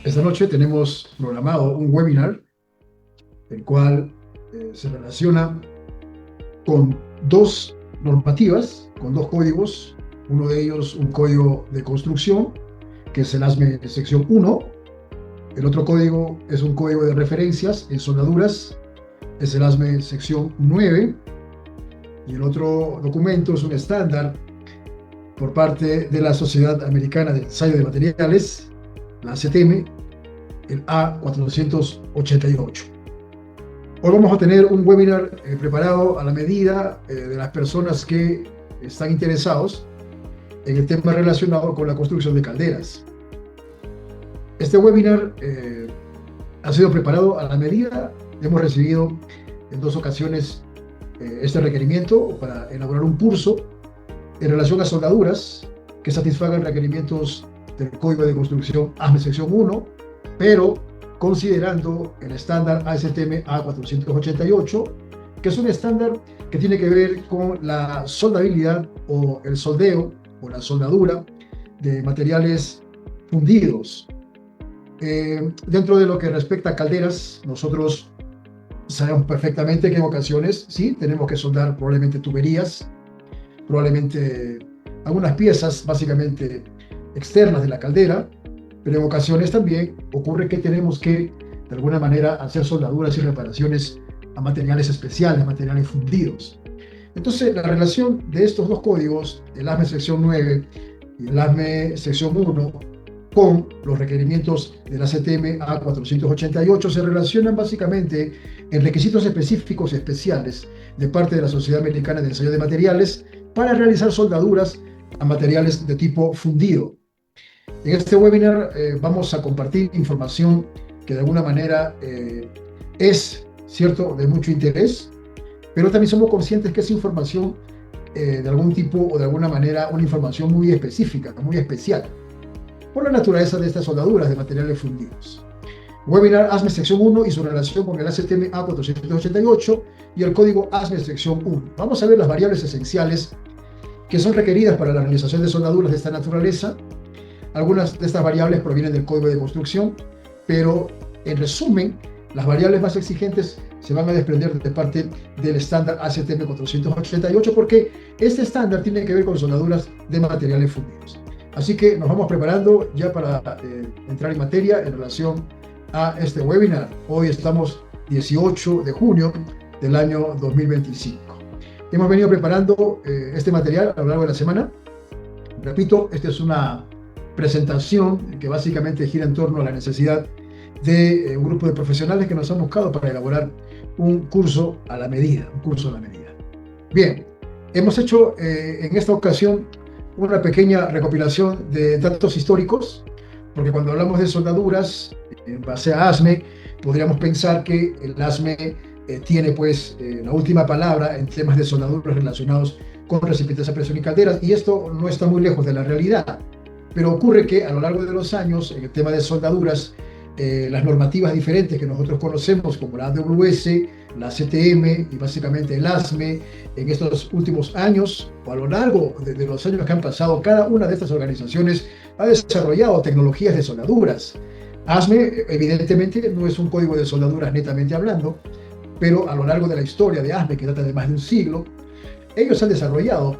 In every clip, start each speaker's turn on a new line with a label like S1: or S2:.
S1: Esta noche tenemos programado un webinar, el cual se relaciona con dos normativas, con dos códigos. Uno de ellos, un código de construcción, que es el ASME sección 1. El otro código es un código de referencias en soldaduras, es el ASME sección 9. Y el otro documento es un estándar por parte de la Sociedad Americana de Ensayo de Materiales, la ACTM, el A488. Hoy vamos a tener un webinar preparado a la medida de las personas que están interesados en el tema relacionado con la construcción de calderas. Este webinar ha sido preparado a la medida. Hemos recibido en 2 ocasiones este requerimiento para elaborar un curso en relación a soldaduras que satisfagan requerimientos del Código de Construcción ASME sección 1, pero considerando el estándar ASTM A488, que es un estándar que tiene que ver con la soldabilidad o el soldeo o la soldadura de materiales fundidos. Dentro de lo que respecta a calderas, nosotros sabemos perfectamente que en ocasiones sí tenemos que soldar probablemente tuberías, probablemente algunas piezas básicamente externas de la caldera, pero en ocasiones también ocurre que tenemos que de alguna manera hacer soldaduras y reparaciones a materiales especiales, materiales fundidos. Entonces la relación de estos dos códigos, el ASME sección 9 y el ASME sección 1, con los requerimientos de la CTM A488 se relacionan básicamente en requisitos específicos especiales de parte de la Sociedad Americana de Ensayo de Materiales para realizar soldaduras a materiales de tipo fundido. En este webinar vamos a compartir información que de alguna manera es, cierto, de mucho interés, pero también somos conscientes que es información de algún tipo o de alguna manera una información muy específica, muy especial, por la naturaleza de estas soldaduras de materiales fundidos. Webinar ASME sección 1 y su relación con el ASTM A488 y el código ASME sección 1. Vamos a ver las variables esenciales que son requeridas para la realización de soldaduras de esta naturaleza. Algunas de estas variables provienen del código de construcción, pero en resumen, las variables más exigentes se van a desprender de parte del estándar ASTM 488 porque este estándar tiene que ver con soldaduras de materiales fundidos. Así que nos vamos preparando ya para entrar en materia en relación a este webinar. Hoy estamos 18 de junio del año 2025. Hemos venido preparando este material a lo largo de la semana. Repito, esta es una presentación que básicamente gira en torno a la necesidad de un grupo de profesionales que nos han buscado para elaborar un curso a la medida, Bien, hemos hecho en esta ocasión una pequeña recopilación de datos históricos, porque cuando hablamos de soldaduras en base a ASME, podríamos pensar que el ASME tiene pues la última palabra en temas de soldaduras relacionados con recipientes a presión y calderas, y esto no está muy lejos de la realidad. Pero ocurre que a lo largo de los años, en el tema de soldaduras, las normativas diferentes que nosotros conocemos, como la AWS, la CTM y básicamente el ASME, en estos últimos años, o a lo largo de los años que han pasado, cada una de estas organizaciones ha desarrollado tecnologías de soldaduras. ASME, evidentemente, no es un código de soldaduras netamente hablando, pero a lo largo de la historia de ASME, que data de más de un siglo, ellos han desarrollado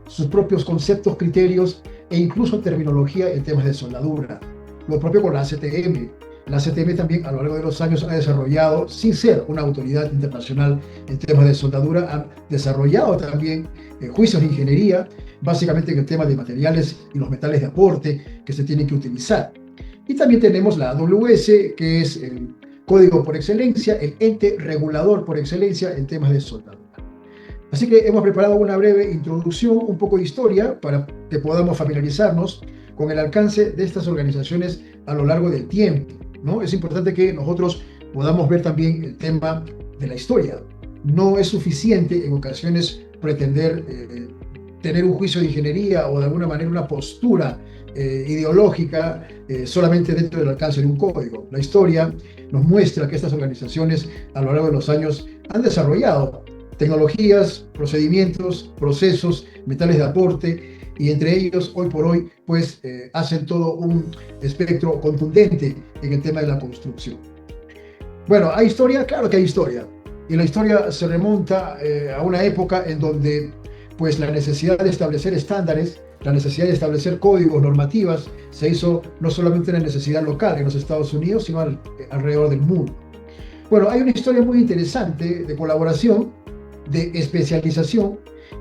S1: sus propios conceptos, criterios e incluso terminología en temas de soldadura. Lo propio con la ACTM. La ACTM también a lo largo de los años ha desarrollado, sin ser una autoridad internacional en temas de soldadura, ha desarrollado también juicios de ingeniería, básicamente en el tema de materiales y los metales de aporte que se tienen que utilizar. Y también tenemos la AWS, que es el código por excelencia, el ente regulador por excelencia en temas de soldadura. Así que hemos preparado una breve introducción, un poco de historia, para que podamos familiarizarnos con el alcance de estas organizaciones a lo largo del tiempo, ¿no? Es importante que nosotros podamos ver también el tema de la historia. No es suficiente en ocasiones pretender tener un juicio de ingeniería o de alguna manera una postura ideológica solamente dentro del alcance de un código. La historia nos muestra que estas organizaciones a lo largo de los años han desarrollado tecnologías, procedimientos, procesos, metales de aporte y entre ellos, hoy por hoy, pues hacen todo un espectro contundente en el tema de la construcción. Bueno, ¿hay historia? Claro que hay historia. Y la historia se remonta a una época en donde pues la necesidad de establecer estándares, la necesidad de establecer códigos, normativas, se hizo no solamente una necesidad local en los Estados Unidos, sino alrededor del mundo. Bueno, hay una historia muy interesante de colaboración, de especialización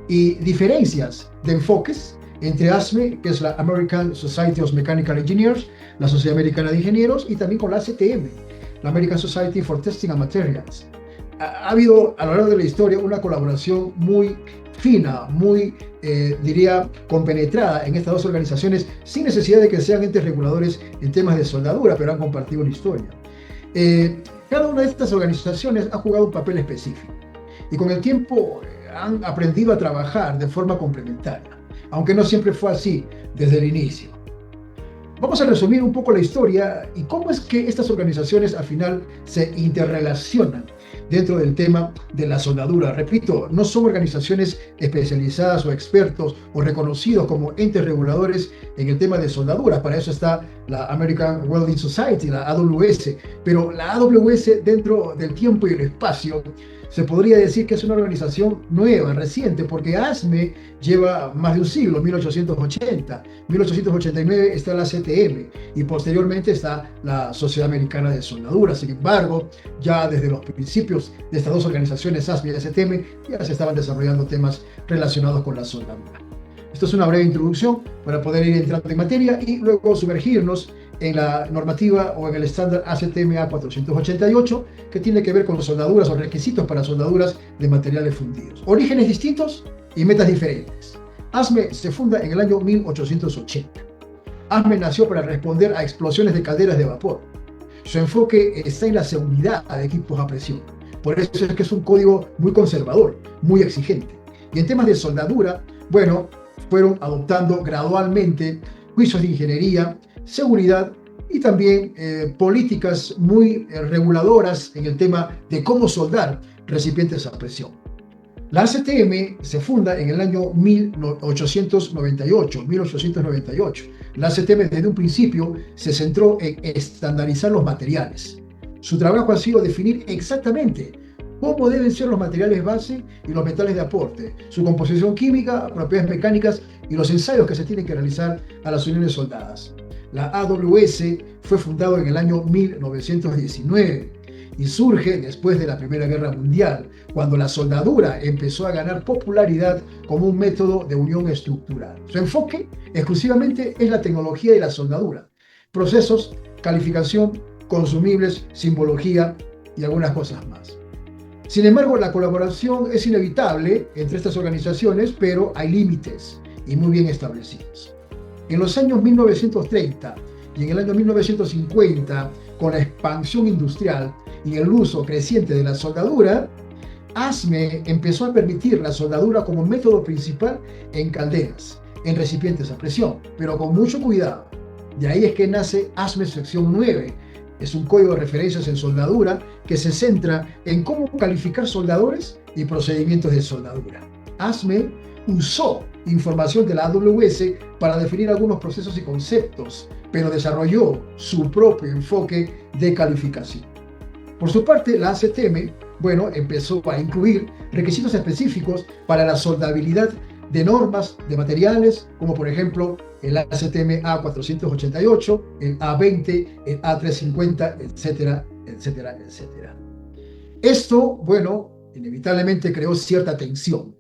S1: y diferencias de enfoques entre ASME, que es la American Society of Mechanical Engineers, la Sociedad Americana de Ingenieros, y también con la ASTM, la American Society for Testing and Materials. Ha habido a lo largo de la historia una colaboración muy fina, muy, diría, compenetrada en estas dos organizaciones, sin necesidad de que sean entes reguladores en temas de soldadura, pero han compartido una historia. Cada una de estas organizaciones ha jugado un papel específico y con el tiempo han aprendido a trabajar de forma complementaria, aunque no siempre fue así desde el inicio. Vamos a resumir un poco la historia y cómo es que estas organizaciones al final se interrelacionan dentro del tema de la soldadura. Repito, no son organizaciones especializadas o expertos o reconocidos como entes reguladores en el tema de soldadura. Para eso está la American Welding Society, la AWS. Pero la AWS, dentro del tiempo y el espacio, se podría decir que es una organización nueva, reciente, porque ASME lleva más de un siglo, 1880. 1889 está la CTM y posteriormente está la Sociedad Americana de Soldadura. Sin embargo, ya desde los principios de estas dos organizaciones, ASME y CTM, ya se estaban desarrollando temas relacionados con la soldadura. Esto es una breve introducción para poder ir entrando en materia y luego sumergirnos en la normativa o en el estándar ASTM A488, que tiene que ver con soldaduras o requisitos para soldaduras de materiales fundidos. Orígenes distintos y metas diferentes. ASME se funda en el año 1880. ASME nació para responder a explosiones de calderas de vapor. Su enfoque está en la seguridad de equipos a presión. Por eso es que es un código muy conservador, muy exigente. Y en temas de soldadura, bueno, fueron adoptando gradualmente juicios de ingeniería, seguridad y también políticas muy reguladoras en el tema de cómo soldar recipientes a presión. La ASTM se funda en el año 1898. La ASTM desde un principio se centró en estandarizar los materiales. Su trabajo ha sido definir exactamente cómo deben ser los materiales base y los metales de aporte, su composición química, propiedades mecánicas y los ensayos que se tienen que realizar a las uniones soldadas. La AWS fue fundada en el año 1919 y surge después de la Primera Guerra Mundial, cuando la soldadura empezó a ganar popularidad como un método de unión estructural. Su enfoque exclusivamente es la tecnología de la soldadura, procesos, calificación, consumibles, simbología y algunas cosas más. Sin embargo, la colaboración es inevitable entre estas organizaciones, pero hay límites y muy bien establecidos. En los años 1930 y en el año 1950, con la expansión industrial y el uso creciente de la soldadura, ASME empezó a permitir la soldadura como método principal en calderas, en recipientes a presión, pero con mucho cuidado. De ahí es que nace ASME sección 9. Es un código de referencias en soldadura que se centra en cómo calificar soldadores y procedimientos de soldadura. ASME usó información de la AWS para definir algunos procesos y conceptos, pero desarrolló su propio enfoque de calificación. Por su parte, la ASTM, empezó a incluir requisitos específicos para la soldabilidad de normas de materiales, como por ejemplo el ASTM A488, el A20, el A350, etcétera, etcétera, etcétera. Esto, inevitablemente creó cierta tensión.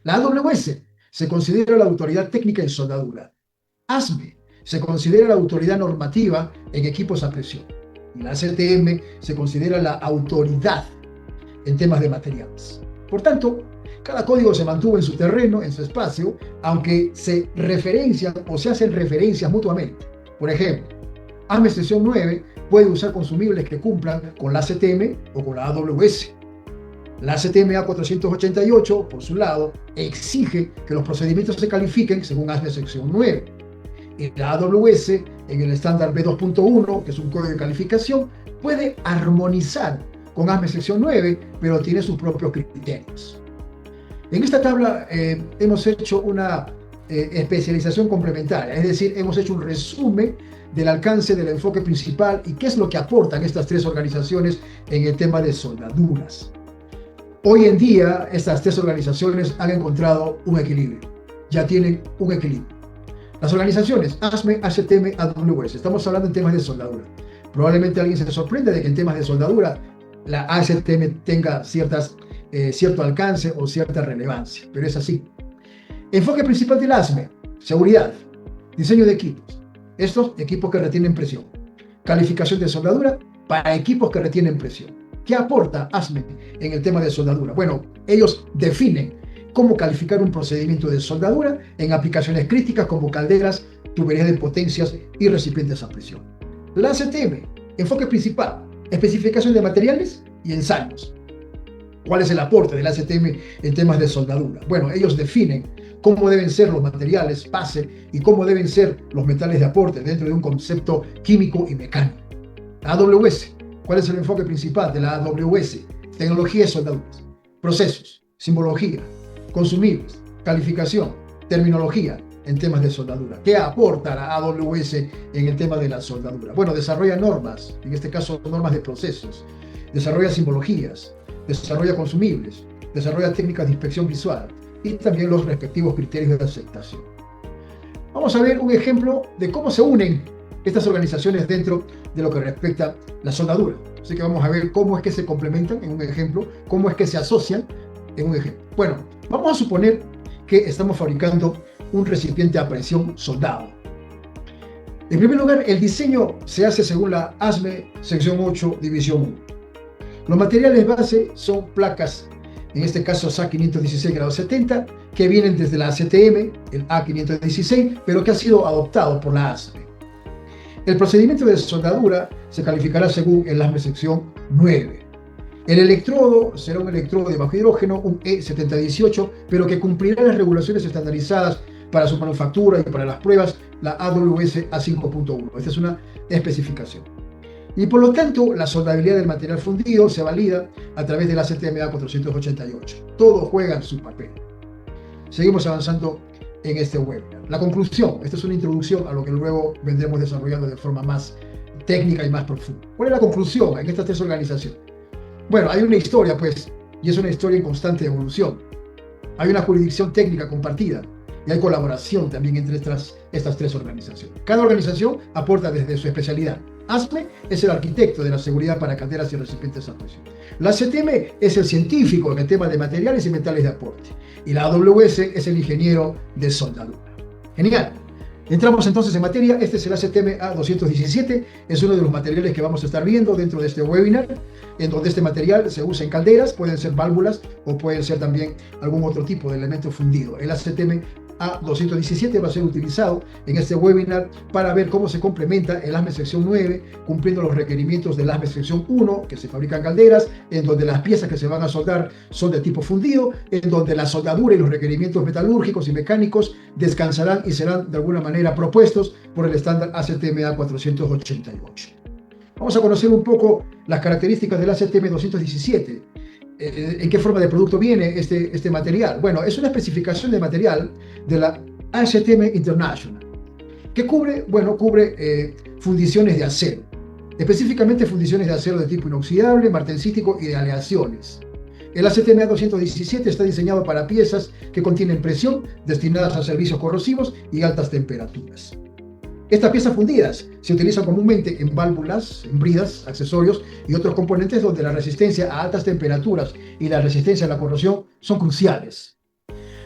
S1: La AWS se considera la autoridad técnica en soldadura. ASME se considera la autoridad normativa en equipos a presión. Y la ASTM se considera la autoridad en temas de materiales. Por tanto, cada código se mantuvo en su terreno, en su espacio, aunque se referencian o se hacen referencias mutuamente. Por ejemplo, ASME sección 9 puede usar consumibles que cumplan con la ASTM o con la AWS. La ASTM A488, por su lado, exige que los procedimientos se califiquen según ASME sección 9. Y la AWS, en el estándar B2.1, que es un código de calificación, puede armonizar con ASME sección 9, pero tiene sus propios criterios. En esta tabla hemos hecho una especialización complementaria, es decir, hemos hecho un resumen del alcance del enfoque principal y qué es lo que aportan estas tres organizaciones en el tema de soldaduras. Hoy en día, estas tres organizaciones han encontrado un equilibrio, ya tienen un equilibrio. Las organizaciones ASME, ASTM, AWS, estamos hablando en temas de soldadura. Probablemente alguien se sorprenda de que en temas de soldadura la ASTM tenga cierto alcance o cierta relevancia, pero es así. Enfoque principal del ASME, seguridad, diseño de equipos. Estos equipos que retienen presión. Calificación de soldadura para equipos que retienen presión. ¿Qué aporta ASME en el tema de soldadura? Bueno, ellos definen cómo calificar un procedimiento de soldadura en aplicaciones críticas como calderas, tuberías de potencias y recipientes a presión. La ASTM, enfoque principal, especificación de materiales y ensayos. ¿Cuál es el aporte de la ASTM en temas de soldadura? Bueno, ellos definen cómo deben ser los materiales base y cómo deben ser los metales de aporte dentro de un concepto químico y mecánico. AWS, ¿cuál es el enfoque principal de la AWS? Tecnología de soldaduras, procesos, simbología, consumibles, calificación, terminología en temas de soldadura. ¿Qué aporta la AWS en el tema de la soldadura? Bueno, desarrolla normas, en este caso normas de procesos, desarrolla simbologías, desarrolla consumibles, desarrolla técnicas de inspección visual y también los respectivos criterios de aceptación. Vamos a ver un ejemplo de cómo se unen estas organizaciones dentro de lo que respecta a la soldadura. Así que vamos a ver cómo es que se complementan en un ejemplo, cómo es que se asocian en un ejemplo. Bueno, vamos a suponer que estamos fabricando un recipiente a presión soldado. En primer lugar, el diseño se hace según la ASME sección 8, división 1. Los materiales base son placas, en este caso SA 516 grado 70, que vienen desde la ASTM, el A516, pero que ha sido adoptado por la ASME. El procedimiento de soldadura se calificará según el ASME sección 9. El electrodo será un electrodo de bajo hidrógeno, un E7018, pero que cumplirá las regulaciones estandarizadas para su manufactura y para las pruebas, la AWS A5.1. Esta es una especificación. Y por lo tanto, la soldabilidad del material fundido se valida a través de la ASTM A488. Todo juega en su papel. Seguimos avanzando en este webinar. La conclusión, esta es una introducción a lo que luego vendremos desarrollando de forma más técnica y más profunda. ¿Cuál es la conclusión en estas tres organizaciones? Bueno, hay una historia, pues, y es una historia en constante evolución. Hay una jurisdicción técnica compartida y hay colaboración también entre estas tres organizaciones. Cada organización aporta desde su especialidad. ASME es el arquitecto de la seguridad para calderas y recipientes a presión. La ASTM es el científico en el tema de materiales y metales de aporte. Y la AWS es el ingeniero de soldadura. Genial. Entramos entonces en materia. Este es el ASTM A217. Es uno de los materiales que vamos a estar viendo dentro de este webinar, en donde este material se usa en calderas, pueden ser válvulas o pueden ser también algún otro tipo de elemento fundido. El ASTM A217 va a ser utilizado en este webinar para ver cómo se complementa el ASME sección 9, cumpliendo los requerimientos del ASME sección 1, que se fabrican calderas, en donde las piezas que se van a soldar son de tipo fundido, en donde la soldadura y los requerimientos metalúrgicos y mecánicos descansarán y serán de alguna manera propuestos por el estándar ASTM A488. Vamos a conocer un poco las características del ASTM 217. ¿En qué forma de producto viene este material? Bueno, es una especificación de material de la ASTM International, que cubre fundiciones de acero, específicamente fundiciones de acero de tipo inoxidable, martensítico y de aleaciones. El ASTM A217 está diseñado para piezas que contienen presión, destinadas a servicios corrosivos y altas temperaturas. Estas piezas fundidas se utilizan comúnmente en válvulas, en bridas, accesorios y otros componentes donde la resistencia a altas temperaturas y la resistencia a la corrosión son cruciales.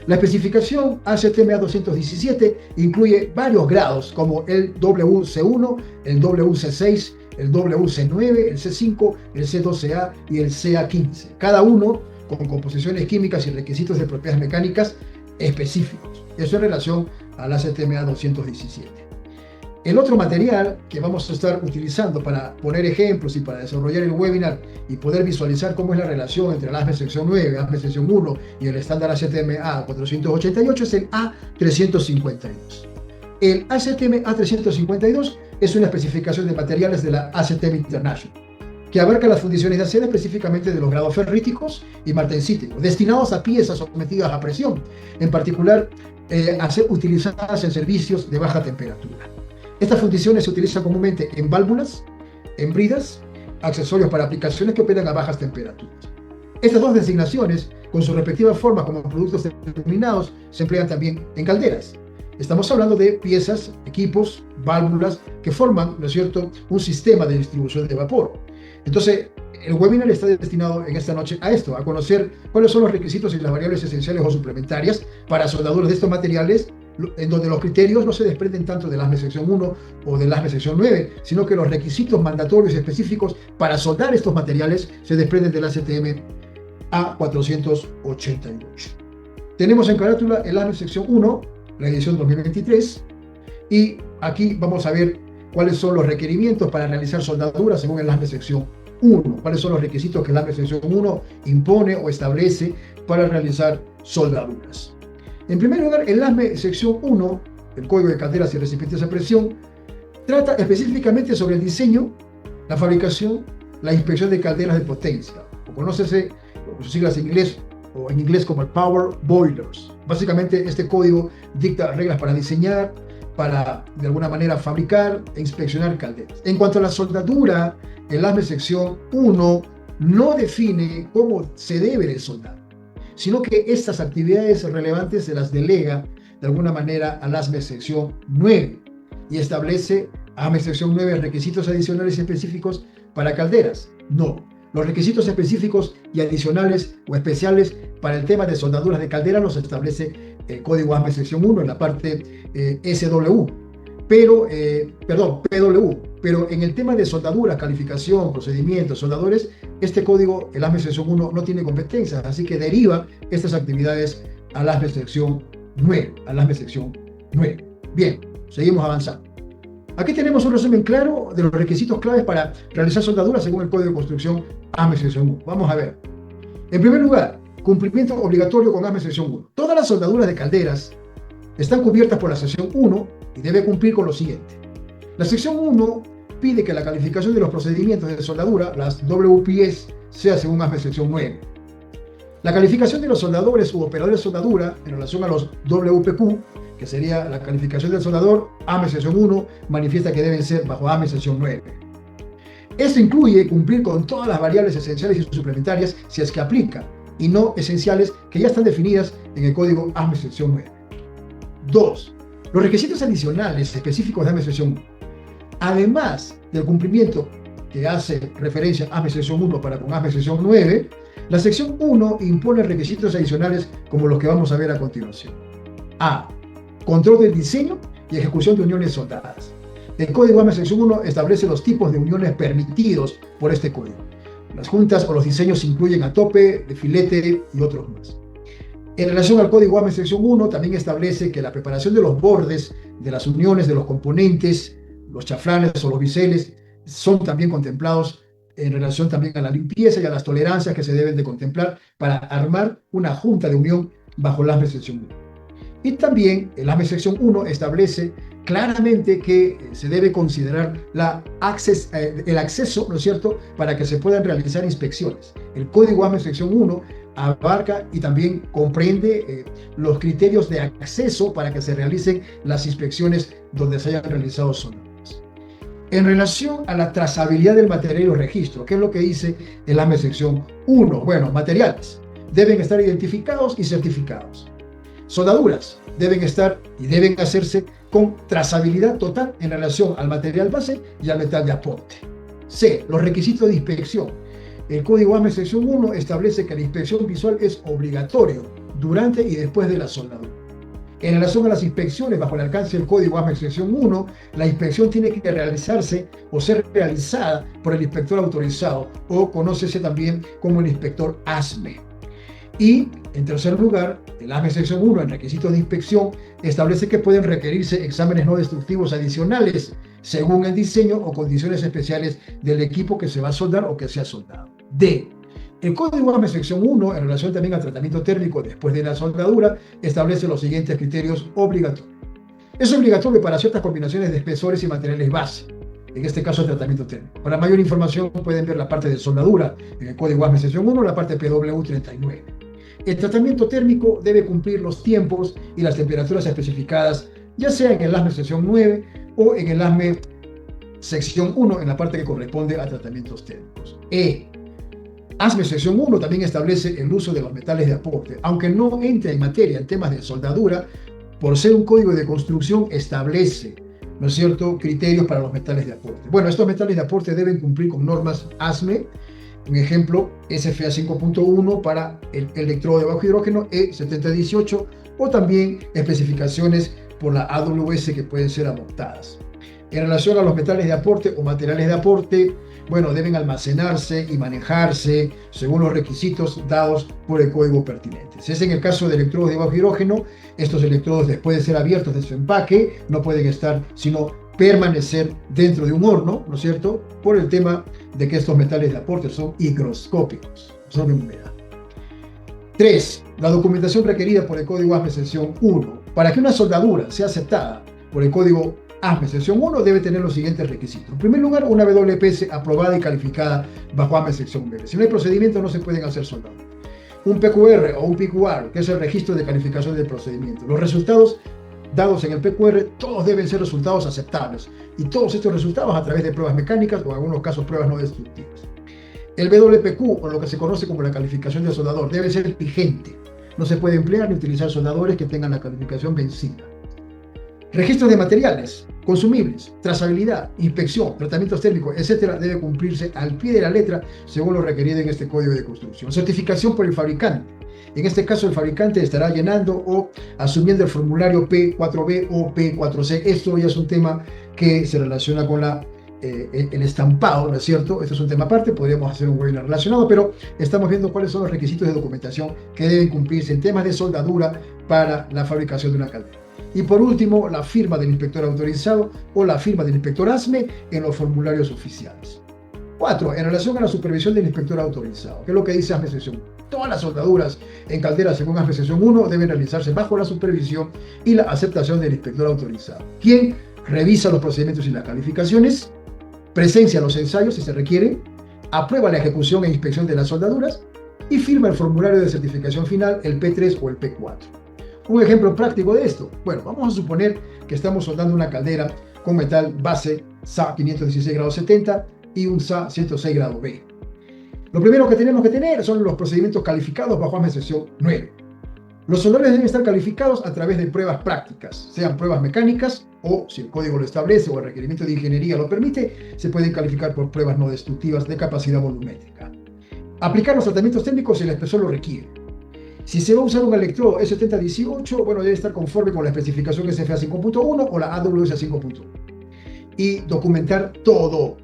S1: La especificación ASTM A217 incluye varios grados como el WC1, el WC6, el WC9, el C5, el C12A y el CA15, cada uno con composiciones químicas y requisitos de propiedades mecánicas específicos. Eso en relación al ASTM A217. El otro material que vamos a estar utilizando para poner ejemplos y para desarrollar el webinar y poder visualizar cómo es la relación entre el ASME sección 9, ASME sección 1 y el estándar ASTM A488 es el A352. El ASTM A352 es una especificación de materiales de la ASTM International. que abarca las fundiciones de acero específicamente de los grados ferríticos y martensíticos, destinados a piezas sometidas a presión, en particular a ser utilizadas en servicios de baja temperatura. Estas fundiciones se utilizan comúnmente en válvulas, en bridas, accesorios para aplicaciones que operan a bajas temperaturas. Estas dos designaciones, con sus respectivas formas como productos determinados, se emplean también en calderas. Estamos hablando de piezas, equipos, válvulas que forman, ¿no es cierto?, un sistema de distribución de vapor. Entonces, el webinar está destinado en esta noche a esto, a conocer cuáles son los requisitos y las variables esenciales o suplementarias para soldaduras de estos materiales, en donde los criterios no se desprenden tanto del ASME sección 1 o del ASME sección 9, sino que los requisitos mandatorios y específicos para soldar estos materiales se desprenden del ASTM A488. Tenemos en carátula el ASME sección 1, la edición 2023, y aquí vamos a ver cuáles son los requerimientos para realizar soldaduras según el ASME sección 1, cuáles son los requisitos que el ASME sección 1 impone o establece para realizar soldaduras. En primer lugar, el ASME sección 1, el Código de Calderas y Recipientes a Presión, trata específicamente sobre el diseño, la fabricación, la inspección de calderas de potencia, o conócese por sus siglas en inglés como el Power Boilers. Básicamente, este código dicta reglas para diseñar, para de alguna manera fabricar e inspeccionar calderas. En cuanto a la soldadura, el ASME sección 1 no define cómo se debe de soldar, sino que estas actividades relevantes se las delega de alguna manera al ASME sección 9 y establece ASME sección 9 requisitos adicionales y específicos para calderas. No, los requisitos específicos y adicionales o especiales para el tema de soldaduras de caldera los establece el código ASME sección 1 en la parte PW, pero en el tema de soldaduras, calificación, procedimientos, soldadores, este código, el ASME sección 1, no tiene competencias, así que deriva estas actividades al ASME sección 9, Bien, seguimos avanzando. Aquí tenemos un resumen claro de los requisitos claves para realizar soldaduras según el Código de Construcción ASME sección 1. Vamos a ver. En primer lugar, cumplimiento obligatorio con ASME sección 1. Todas las soldaduras de calderas están cubiertas por la sección 1 y debe cumplir con lo siguiente. La sección 1 pide que la calificación de los procedimientos de soldadura, las WPS, sea según ASME sección 9. La calificación de los soldadores u operadores de soldadura en relación a los WPQ, que sería la calificación del soldador, ASME sección 1 manifiesta que deben ser bajo ASME sección 9. Esto incluye cumplir con todas las variables esenciales y suplementarias si es que aplica, y no esenciales que ya están definidas en el código ASME sección 9. 2. Los requisitos adicionales específicos de ASME sección 1. Además del cumplimiento que hace referencia a ASME sección 1 para con ASME sección 9, la sección 1 impone requisitos adicionales como los que vamos a ver a continuación. A. Control del diseño y ejecución de uniones soldadas. El código ASME sección 1 establece los tipos de uniones permitidos por este código. Las juntas o los diseños incluyen a tope, de filete y otros más. En relación al código ASME sección 1, también establece que la preparación de los bordes, de las uniones, de los componentes, los chaflanes o los biseles, son también contemplados en relación también a la limpieza y a las tolerancias que se deben de contemplar para armar una junta de unión bajo el ASME sección 1. Y también el ASME sección 1 establece claramente que se debe considerar el acceso, ¿no es cierto?, para que se puedan realizar inspecciones. El código ASME sección 1 abarca y también comprende los criterios de acceso para que se realicen las inspecciones donde se hayan realizado soldaduras. En relación a la trazabilidad del material y los registros, ¿qué es lo que dice el ASME sección 1? Bueno, materiales deben estar identificados y certificados. Soldaduras deben estar y deben hacerse con trazabilidad total en relación al material base y al metal de aporte. C. Los requisitos de inspección. El código ASME sección 1 establece que la inspección visual es obligatorio durante y después de la soldadura. En relación a las inspecciones bajo el alcance del código ASME sección 1, la inspección tiene que realizarse o ser realizada por el inspector autorizado, o conócese también como el inspector ASME. Y, en tercer lugar, el ASME sección 1 en requisitos de inspección establece que pueden requerirse exámenes no destructivos adicionales según el diseño o condiciones especiales del equipo que se va a soldar o que se ha soldado. D. El código ASME sección 1 en relación también al tratamiento térmico después de la soldadura establece los siguientes criterios obligatorios. Es obligatorio para ciertas combinaciones de espesores y materiales base. en este caso el tratamiento térmico. Para mayor información pueden ver la parte de soldadura en el código ASME sección 1, la parte PW39. El tratamiento térmico debe cumplir los tiempos y las temperaturas especificadas, ya sea en el ASME sección 9 o en el ASME sección 1, en la parte que corresponde a tratamientos térmicos. ASME sección 1 también establece el uso de los metales de aporte, aunque no entre en materia en temas de soldadura, por ser un código de construcción establece, ¿no es cierto?, criterios para los metales de aporte. Bueno, estos metales de aporte deben cumplir con normas ASME, un ejemplo, SFA 5.1 para el electrodo de bajo hidrógeno E7018, o también especificaciones por la AWS que pueden ser adoptadas. En relación a los metales de aporte o materiales de aporte, bueno, deben almacenarse y manejarse según los requisitos dados por el código pertinente. Si es en el caso de electrodos de bajo hidrógeno, estos electrodos, después de ser abiertos de su empaque, no pueden estar, sino permanecer dentro de un horno, ¿no es cierto?, por el tema de que estos metales de aporte son higroscópicos, absorben humedad. 3. La documentación requerida por el código ASME sección 1. Para que una soldadura sea aceptada por el código ASME sección 1 debe tener los siguientes requisitos. En primer lugar, una WPS aprobada y calificada bajo ASME sección 9. Si no hay procedimiento, no se pueden hacer soldaduras. Un PQR o un PQR, que es el registro de calificación del procedimiento. Los resultados dados en el PQR, todos deben ser resultados aceptables, y todos estos resultados a través de pruebas mecánicas o en algunos casos pruebas no destructivas. El WPQ, o lo que se conoce como la calificación de soldador, debe ser vigente. No se puede emplear ni utilizar soldadores que tengan la calificación vencida. Registros de materiales, consumibles, trazabilidad, inspección, tratamientos térmicos, etcétera, debe cumplirse al pie de la letra según lo requerido en este código de construcción. Certificación por el fabricante. En este caso, el fabricante estará llenando o asumiendo el formulario P4B o P4C. Esto ya es un tema que se relaciona con el estampado, ¿no es cierto? Esto es un tema aparte, podríamos hacer un webinar relacionado, pero estamos viendo cuáles son los requisitos de documentación que deben cumplirse en temas de soldadura para la fabricación de una caldera. Y por último, la firma del inspector autorizado o la firma del inspector ASME en los formularios oficiales. 4. En relación a la supervisión del inspector autorizado, que es lo que dice ASME sección 1. Todas las soldaduras en calderas según ASME sección 1 deben realizarse bajo la supervisión y la aceptación del inspector autorizado, quien revisa los procedimientos y las calificaciones, presencia los ensayos si se requiere, aprueba la ejecución e inspección de las soldaduras y firma el formulario de certificación final, el P3 o el P4. Un ejemplo práctico de esto. Bueno, vamos a suponer que estamos soldando una caldera con metal base SA 516 grado 70 y un SA 106 grado B. Lo primero que tenemos que tener son los procedimientos calificados bajo ASME sección 9. Los soldadores deben estar calificados a través de pruebas prácticas, sean pruebas mecánicas o, si el código lo establece o el requerimiento de ingeniería lo permite, se pueden calificar por pruebas no destructivas de capacidad volumétrica. Aplicar los tratamientos técnicos si el espesor lo requiere. Si se va a usar un electrodo E7018, bueno, debe estar conforme con la especificación SFA 5.1 o la AWS 5.1. Y documentar todo.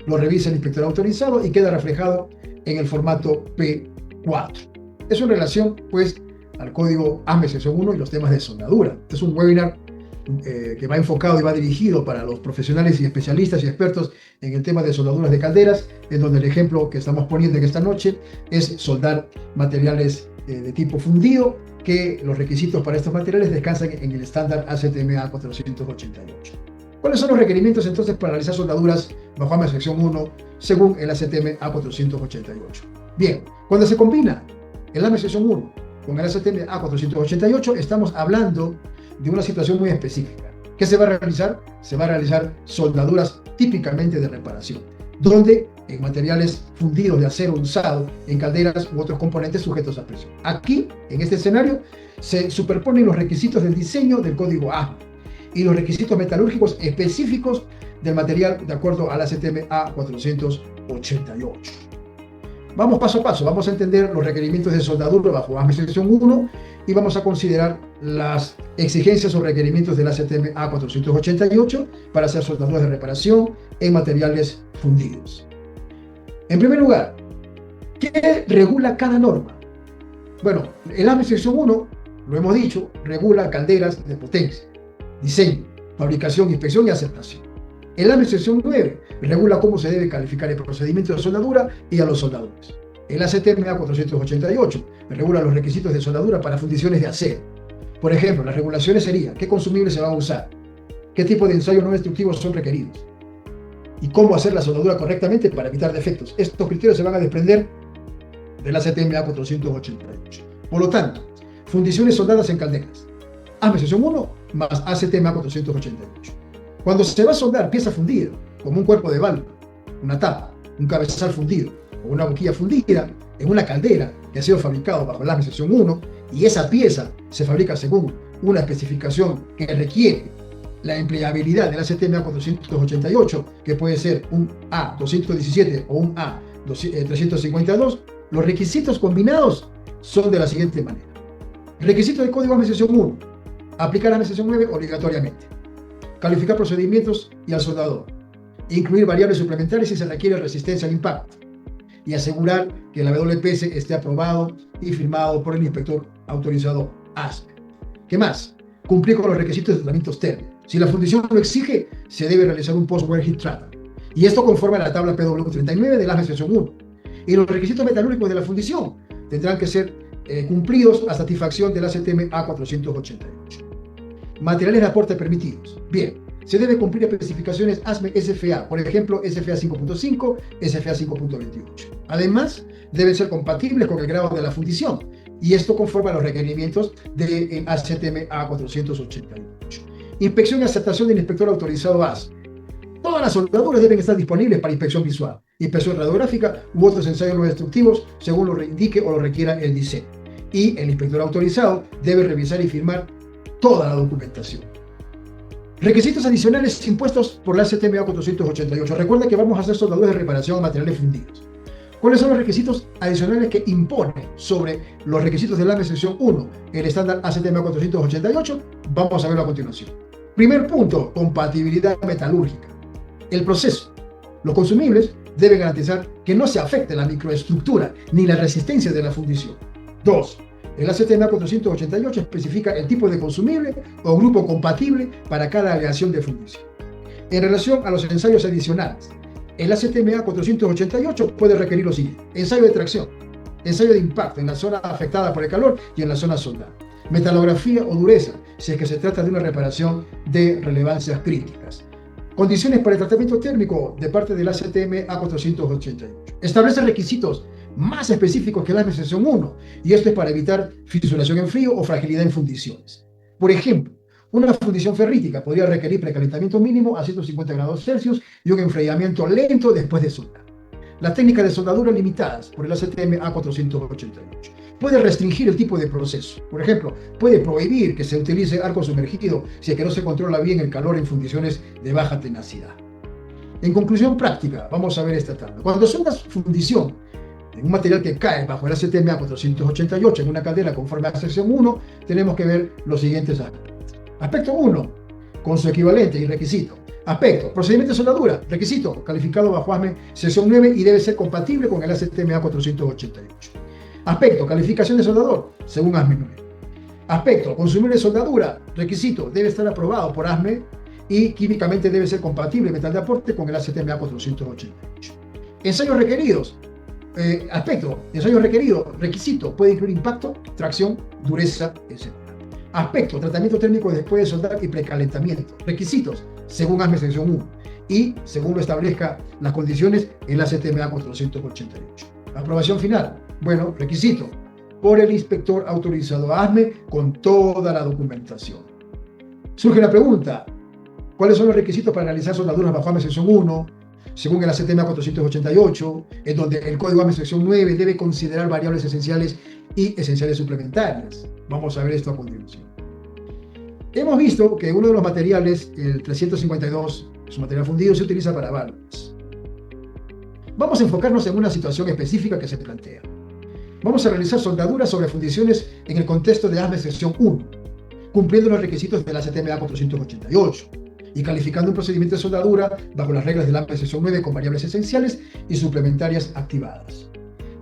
S1: Lo revisa el inspector autorizado y queda reflejado en el formato P4. Es en relación, pues, al código ASME sección 1 y los temas de soldadura. Este es un webinar que va enfocado y va dirigido para los profesionales y especialistas y expertos en el tema de soldaduras de calderas, en donde el ejemplo que estamos poniendo en esta noche es soldar materiales de tipo fundido, que los requisitos para estos materiales descansan en el estándar ASTM A488. ¿Cuáles son los requerimientos entonces para realizar soldaduras bajo ASME sección 1 según el ASTM A488? Bien, cuando se combina el ASME sección 1 con el ASTM A488, estamos hablando de una situación muy específica. ¿Qué se va a realizar? Se va a realizar soldaduras típicamente de reparación, donde en materiales fundidos de acero usado en calderas u otros componentes sujetos a presión. Aquí, en este escenario, se superponen los requisitos del diseño del código ASME y los requisitos metalúrgicos específicos del material de acuerdo al ASTM A488. Vamos paso a paso, vamos a entender los requerimientos de soldadura bajo ASME sección 1 y vamos a considerar las exigencias o requerimientos del ASTM A488 para hacer soldaduras de reparación en materiales fundidos. En primer lugar, ¿qué regula cada norma? Bueno, el ASME sección 1, lo hemos dicho, regula calderas de potencia, diseño, fabricación, inspección y aceptación. El ASME sección 9 regula cómo se debe calificar el procedimiento de soldadura y a los soldadores. El ASTM A488 regula los requisitos de soldadura para fundiciones de acero. Por ejemplo, las regulaciones serían qué consumible se va a usar, qué tipo de ensayos no destructivos son requeridos y cómo hacer la soldadura correctamente para evitar defectos. Estos criterios se van a desprender de la CTMA 488. Por lo tanto, fundiciones soldadas en calderas, ASME sección 1 más ACTMA 488. Cuando se va a soldar pieza fundida, como un cuerpo de válvula, una tapa, un cabezal fundido o una boquilla fundida en una caldera que ha sido fabricado bajo la ASME sección 1 y esa pieza se fabrica según una especificación que requiere la empleabilidad de la CTMA 488, que puede ser un A217 o un A352, los requisitos combinados son de la siguiente manera. Requisito del código ASME sección 1, aplicar ASME sección 9 obligatoriamente, calificar procedimientos y al soldador, incluir variables suplementarias si se requiere resistencia al impacto, y asegurar que la WPS esté aprobado y firmado por el inspector autorizado ASME. ¿Qué más? Cumplir con los requisitos de tratamientos térmicos. Si la fundición lo exige, se debe realizar un post-wear heat treatment. Y esto conforme a la tabla PW39 de la ASME sección 1. Y los requisitos metalúrgicos de la fundición tendrán que ser cumplidos a satisfacción de la CTMA 488. Materiales de aporte permitidos. Bien, se debe cumplir especificaciones ASME SFA, por ejemplo, SFA 5.5, SFA 5.28. Además, deben ser compatibles con el grado de la fundición, y esto conforme a los requerimientos de ACTMA 488. Inspección y aceptación del inspector autorizado ASME. Todas las soldaduras deben estar disponibles para inspección visual, inspección radiográfica u otros ensayos no destructivos según lo indique o lo requiera el diseño. Y el inspector autorizado debe revisar y firmar toda la documentación. Requisitos adicionales impuestos por la CTMA 488. Recuerda que vamos a hacer soldaduras de reparación a materiales fundidos. ¿Cuáles son los requisitos adicionales que impone sobre los requisitos de la ASME sección 1 el estándar ACTMA 488? Vamos a verlo a continuación. Primer punto, compatibilidad metalúrgica. El proceso. Los consumibles deben garantizar que no se afecte la microestructura ni la resistencia de la fundición. 2. El ACTMA 488 especifica el tipo de consumible o grupo compatible para cada aleación de fundición. En relación a los ensayos adicionales, el ACTMA 488 puede requerir lo siguiente: ensayo de tracción, ensayo de impacto en la zona afectada por el calor y en la zona soldada, metalografía o dureza, si es que se trata de una reparación de relevancias críticas. Condiciones para el tratamiento térmico de parte del ACTMA 488. Establece requisitos más específicos que la ASME sección 1, y esto es para evitar fisuración en frío o fragilidad en fundiciones. Por ejemplo, una fundición ferrítica podría requerir precalentamiento mínimo a 150 grados Celsius y un enfriamiento lento después de soldar. Las técnicas de soldadura limitadas por el ACTMA 488. Puede restringir el tipo de proceso. Por ejemplo, puede prohibir que se utilice arco sumergido si es que no se controla bien el calor en fundiciones de baja tenacidad. En conclusión práctica, vamos a ver esta tabla. Cuando soldas fundición en un material que cae bajo el ACTMA 488 en una caldera conforme a la sección 1, tenemos que ver los siguientes aspectos. Aspecto 1, con su equivalente y requisito. Aspecto, procedimiento de soldadura, requisito, calificado bajo ASME sección 9 y debe ser compatible con el ACTMA 488. Aspecto, calificación de soldador, según ASME 9. Aspecto, consumible de soldadura, requisito, debe estar aprobado por ASME y químicamente debe ser compatible metal de aporte con el ACTMA 488. Ensayos requeridos. Aspecto, ensayo requerido, requisito, puede incluir impacto, tracción, dureza, etc. Aspecto, tratamiento térmico después de soldar y precalentamiento. Requisitos, según ASME sección 1 y según lo establezca las condiciones en la CTMA 488. Aprobación final. Bueno, requisito, por el inspector autorizado ASME con toda la documentación. Surge la pregunta, ¿cuáles son los requisitos para realizar soldaduras bajo ASME sección 1? Según el ACTMA 488, en donde el código ASME sección 9 debe considerar variables esenciales y esenciales suplementarias. Vamos a ver esto a continuación. Hemos visto que uno de los materiales, el 352, su material fundido, se utiliza para válvulas. Vamos a enfocarnos en una situación específica que se plantea. Vamos a realizar soldaduras sobre fundiciones en el contexto de ASME sección 1, cumpliendo los requisitos de la CTMA 488 y calificando un procedimiento de soldadura bajo las reglas de la ASME sección 9 con variables esenciales y suplementarias activadas.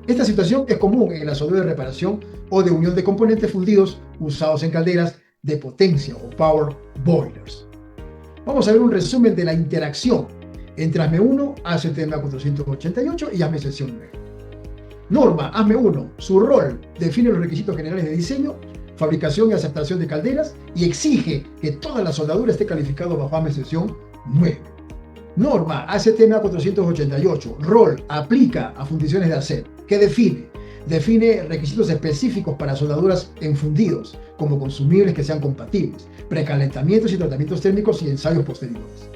S1: Esta situación es común en la soldadura de reparación o de unión de componentes fundidos usados en calderas de potencia o power boilers. Vamos a ver un resumen de la interacción entre ASME 1, ACTMA 488 y ASME sección 9. Norma ASME 1, su rol define los requisitos generales de diseño, fabricación y aceptación de calderas y exige que toda la soldadura esté calificada bajo AME sección 9. Norma ASTM A488, rol, aplica a fundiciones de acero. ¿Qué define? Define requisitos específicos para soldaduras en fundidos, como consumibles que sean compatibles, precalentamientos y tratamientos térmicos y ensayos posteriores.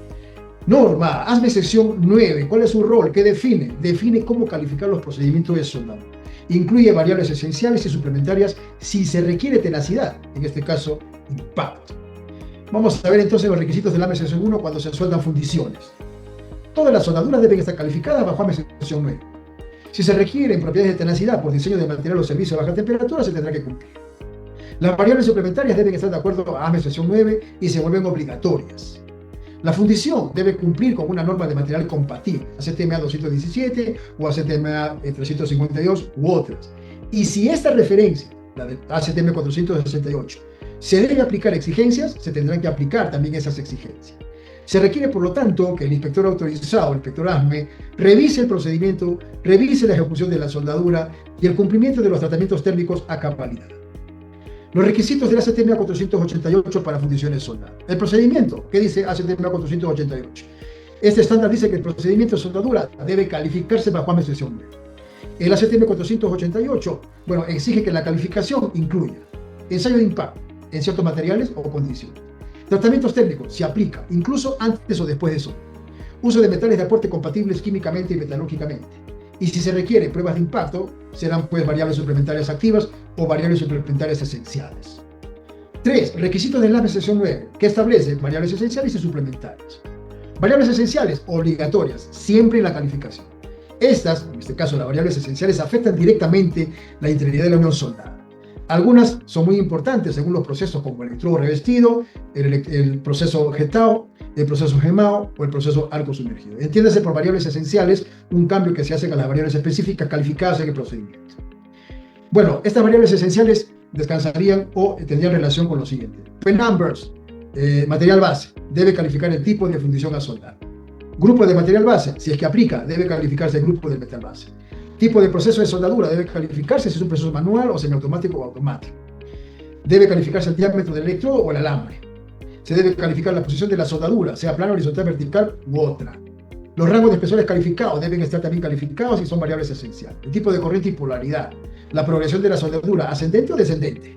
S1: Norma ASME sección 9, ¿cuál es su rol? ¿Qué define? Define cómo calificar los procedimientos de soldadura. Incluye variables esenciales y suplementarias si se requiere tenacidad, en este caso, impacto. Vamos a ver entonces los requisitos del AME sección 1 cuando se sueldan fundiciones. Todas las soldaduras deben estar calificadas bajo AME sección 9. Si se requieren propiedades de tenacidad por diseño de material o servicio a baja temperatura, se tendrá que cumplir. Las variables suplementarias deben estar de acuerdo a AME sección 9 y se vuelven obligatorias. La fundición debe cumplir con una norma de material compatible, ASTM A217 o ASTM A352 u otras. Y si esta referencia, la de ASTM 468, se debe aplicar exigencias, se tendrán que aplicar también esas exigencias. Se requiere, por lo tanto, que el inspector autorizado, el inspector ASME, revise el procedimiento, revise la ejecución de la soldadura y el cumplimiento de los tratamientos térmicos a cabalidad. Los requisitos del ASTM A488 para fundiciones soldada. El procedimiento, ¿qué dice ASTM A488? Este estándar dice que el procedimiento de soldadura debe calificarse bajo AME sección 9. El ASTM 488, exige que la calificación incluya ensayo de impacto en ciertos materiales o condiciones. Tratamientos técnicos, se aplica, incluso antes o después de eso. Uso de metales de aporte compatibles químicamente y metalúrgicamente. Y si se requiere pruebas de impacto, serán variables suplementarias activas o variables suplementarias esenciales. 3. Requisitos del AME sección 9, que establece variables esenciales y suplementarias. Variables esenciales, obligatorias, siempre en la calificación. Estas, en este caso las variables esenciales, afectan directamente la integridad de la unión soldada. Algunas son muy importantes según los procesos como el electrodo revestido, el proceso jetado, el proceso gemado o el proceso arco sumergido. Entiéndase por variables esenciales un cambio que se hace con las variables específicas calificadas en el procedimiento. Estas variables esenciales descansarían o tendrían relación con lo siguiente. Numbers, material base, debe calificar el tipo de fundición a soldar. Grupo de material base, si es que aplica, debe calificarse el grupo de metal base. Tipo de proceso de soldadura, debe calificarse si es un proceso manual o semiautomático o automático. Debe calificarse el diámetro del electrodo o el alambre. Se debe calificar la posición de la soldadura, sea plana, horizontal, vertical u otra. Los rangos de espesores calificados deben estar también calificados y son variables esenciales. El tipo de corriente y polaridad. La progresión de la soldadura, ascendente o descendente.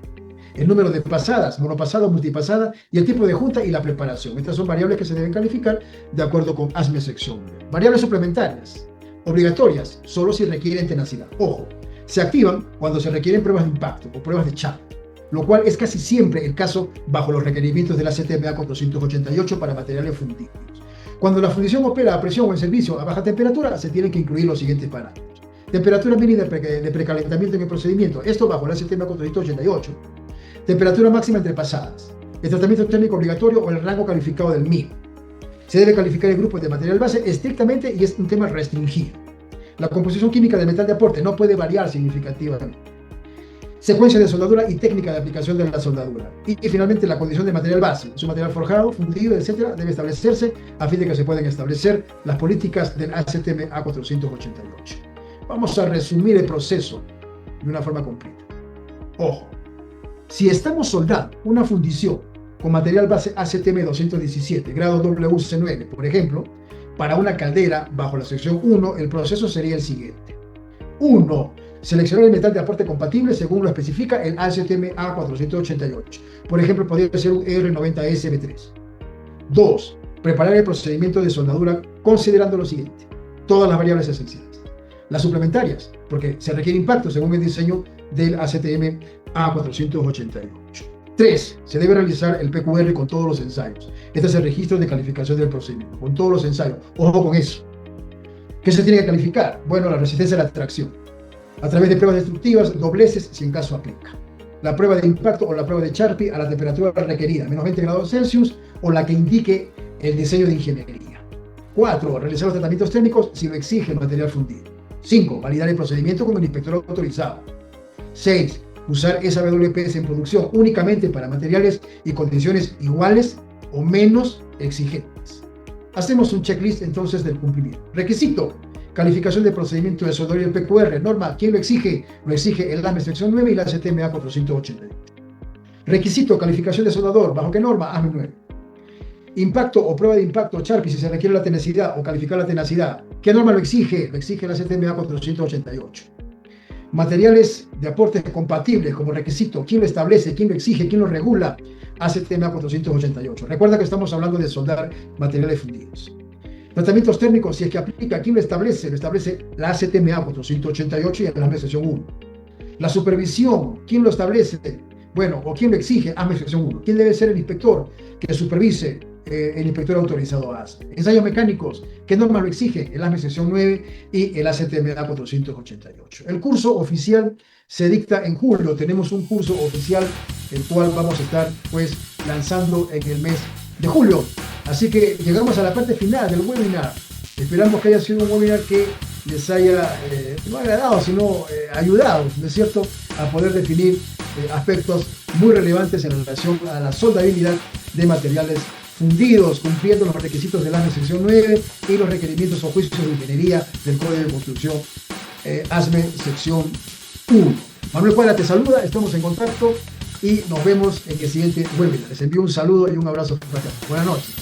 S1: El número de pasadas, monopasada o multipasada, y el tipo de junta y la preparación. Estas son variables que se deben calificar de acuerdo con ASME sección 9. Variables suplementarias. Obligatorias, solo si requieren tenacidad. Ojo, se activan cuando se requieren pruebas de impacto o pruebas de chapa, lo cual es casi siempre el caso bajo los requerimientos de la ASTM A488 para materiales fundidos. Cuando la fundición opera a presión o en servicio a baja temperatura, se tienen que incluir los siguientes parámetros. Temperatura mínima de precalentamiento en el procedimiento, esto bajo la ASTM A488. Temperatura máxima entre pasadas. El tratamiento térmico obligatorio o el rango calificado del MIG. Se debe calificar el grupo de material base estrictamente y es un tema restringido. La composición química del metal de aporte no puede variar significativamente. Secuencia de soldadura y técnica de aplicación de la soldadura. Y finalmente la condición de material base, su material forjado, fundido, etc. debe establecerse a fin de que se puedan establecer las políticas del ASTM A488. Vamos a resumir el proceso de una forma completa. Ojo, si estamos soldando una fundición con material base ASTM 217, grado WC9, por ejemplo, para una caldera bajo la sección 1, el proceso sería el siguiente. 1. Seleccionar el metal de aporte compatible según lo especifica el ASTM A488. Por ejemplo, podría ser un R90SB3. 2. Preparar el procedimiento de soldadura considerando lo siguiente. Todas las variables esenciales. Las suplementarias, porque se requiere impacto según el diseño del ASTM A488. 3. Se debe realizar el PQR con todos los ensayos. Este es el registro de calificación del procedimiento, con todos los ensayos. Ojo con eso. ¿Qué se tiene que calificar? La resistencia a la tracción. A través de pruebas destructivas, dobleces, si en caso aplica. La prueba de impacto o la prueba de Charpy a la temperatura requerida, menos 20 grados Celsius, o la que indique el diseño de ingeniería. 4. Realizar los tratamientos técnicos si lo exige el material fundido. 5. Validar el procedimiento con el inspector autorizado. 6. Usar SWPs en producción únicamente para materiales y condiciones iguales o menos exigentes. Hacemos un checklist entonces del cumplimiento. Requisito: calificación de procedimiento de soldadura y el PQR. Norma, ¿quién lo exige? Lo exige el AME sección 9 y la ASTM A488. Requisito, calificación de soldador. ¿Bajo qué norma? ASME 9. Impacto o prueba de impacto, Charpy, si se requiere la tenacidad o calificar la tenacidad. ¿Qué norma lo exige? Lo exige la CTMA 488. Materiales de aporte compatibles como requisito. ¿Quién lo establece? ¿Quién lo exige? ¿Quién lo regula? ACTMA 488. Recuerda que estamos hablando de soldar materiales fundidos. Tratamientos térmicos, si es que aplica, ¿quién lo establece? Lo establece la ACTMA 488 y en la ASME sección 1. La supervisión, ¿quién lo establece? Bueno, o quién lo exige, ASME sección 1. ¿Quién debe ser el inspector que supervise? El inspector autorizado ASME. Ensayos mecánicos, ¿qué norma lo exige? El ASME sección 9 y el ACTMA 488. El curso oficial se dicta en julio. Tenemos un curso oficial, el cual vamos a estar pues lanzando en el mes de julio. Así que llegamos a la parte final del webinar. Esperamos que haya sido un webinar que les haya no agradado, sino ayudado, ¿no es cierto?, a poder definir aspectos muy relevantes en relación a la soldabilidad de materiales fundidos, cumpliendo los requisitos del ASME sección 9 y los requerimientos o juicios de ingeniería del Código de Construcción ASME sección 1. Manuel Cuadra te saluda, estamos en contacto y nos vemos en el siguiente webinar. Les envío un saludo y un abrazo fraterno. Buenas noches.